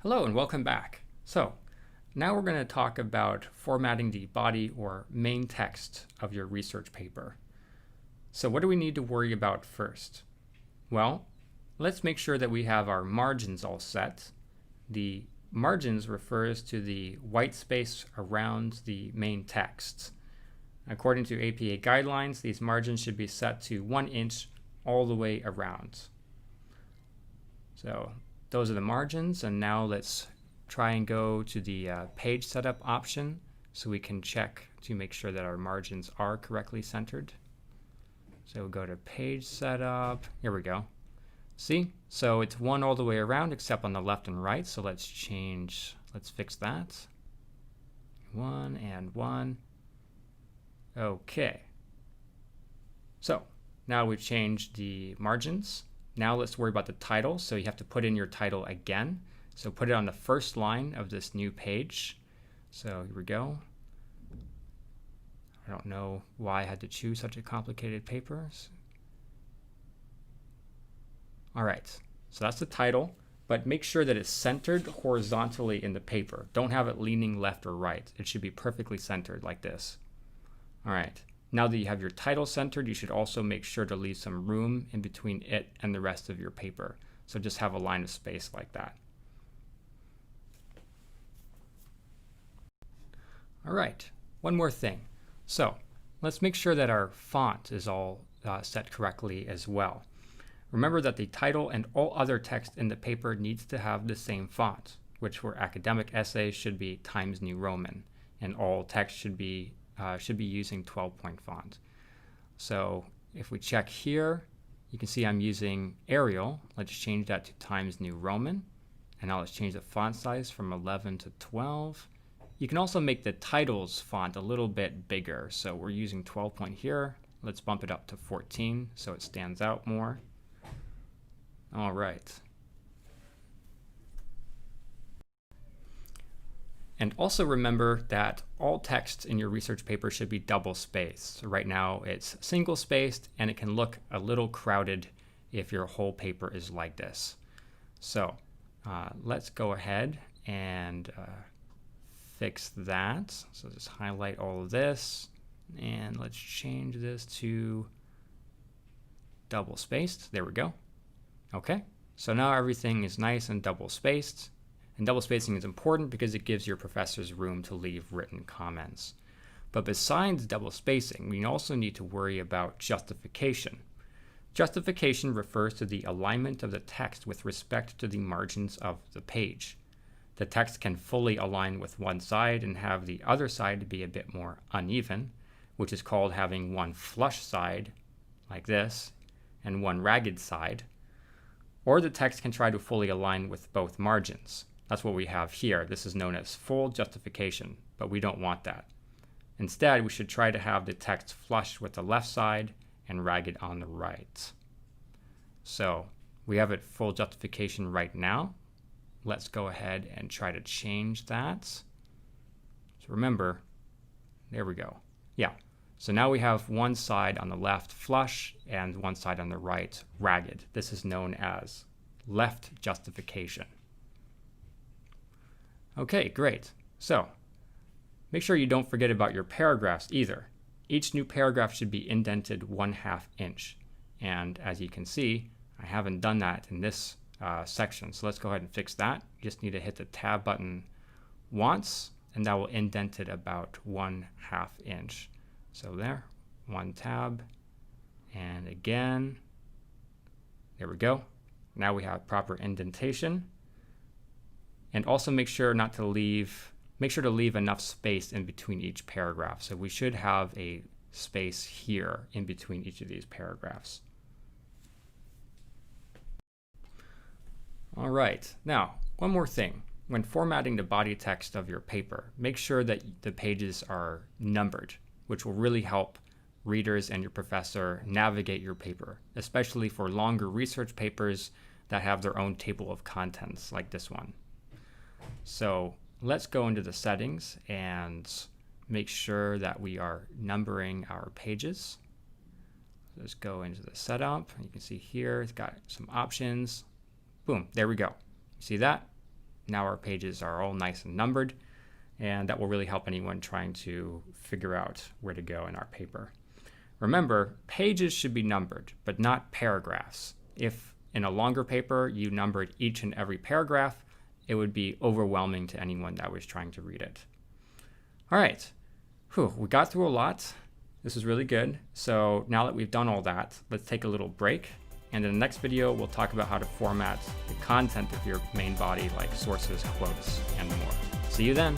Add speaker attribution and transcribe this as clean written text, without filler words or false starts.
Speaker 1: Hello and welcome back. So now we're going to talk about formatting the body or main text of your research paper. So what do we need to worry about first? Well, let's make sure that we have our margins all set. The margins refers to the white space around the main text. According to APA guidelines, these margins should be set to 1 inch all the way around. So those are the margins, and now let's try and go to the page setup option so we can check to make sure that our margins are correctly centered. So we'll go to page setup. Here we go. See? So it's 1 all the way around except on the left and right. So let's fix that. 1 and 1. Okay. So now we've changed the margins. Now let's worry about the title. So you have to put in your title again. So put it on the first line of this new page. So here we go. I don't know why I had to choose such a complicated paper. All right, so that's the title, but make sure that it's centered horizontally in the paper. Don't have it leaning left or right. It should be perfectly centered like this. All right. Now that you have your title centered, you should also make sure to leave some room in between it and the rest of your paper. So just have a line of space like that. All right, one more thing. So let's make sure that our font is all set correctly as well. Remember that the title and all other text in the paper needs to have the same font, which for academic essays should be Times New Roman, and all text should be using 12-point font. So if we check here, you can see I'm using Arial. Let's change that to Times New Roman. And now let's change the font size from 11 to 12. You can also make the titles font a little bit bigger. So we're using 12-point here. Let's bump it up to 14 so it stands out more. All right. And also remember that all text in your research paper should be double spaced. So right now it's single spaced, and it can look a little crowded if your whole paper is like this. So let's go ahead and fix that. So just highlight all of this, and let's change this to double spaced. There we go. Okay, so now everything is nice and double spaced. And double spacing is important because it gives your professors room to leave written comments. But besides double spacing, we also need to worry about justification. Justification refers to the alignment of the text with respect to the margins of the page. The text can fully align with one side and have the other side be a bit more uneven, which is called having one flush side, like this, and one ragged side. Or the text can try to fully align with both margins. That's what we have here. This is known as full justification, but we don't want that. Instead, we should try to have the text flush with the left side and ragged on the right. So we have it full justification right now. Let's go ahead and try to change that. So remember, there we go. Yeah, so now we have one side on the left flush and one side on the right ragged. This is known as left justification. Okay, great. So make sure you don't forget about your paragraphs either. Each new paragraph should be indented 1/2 inch. And as you can see, I haven't done that in this section. So let's go ahead and fix that. You just need to hit the tab button once, and that will indent it about 1/2 inch. So there, 1 tab, and again, there we go. Now we have proper indentation. And also make sure to leave enough space in between each paragraph. So we should have a space here in between each of these paragraphs. All right, now one more thing. When formatting the body text of your paper, make sure that the pages are numbered, which will really help readers and your professor navigate your paper, especially for longer research papers that have their own table of contents like this one. So let's go into the settings and make sure that we are numbering our pages. Let's go into the setup. You can see here it's got some options. Boom, there we go. See that? Now our pages are all nice and numbered, and that will really help anyone trying to figure out where to go in our paper. Remember, pages should be numbered, but not paragraphs. If in a longer paper you numbered each and every paragraph, it would be overwhelming to anyone that was trying to read it. All right, we got through a lot. This is really good. So now that we've done all that, let's take a little break. And in the next video, we'll talk about how to format the content of your main body, like sources, quotes, and more. See you then.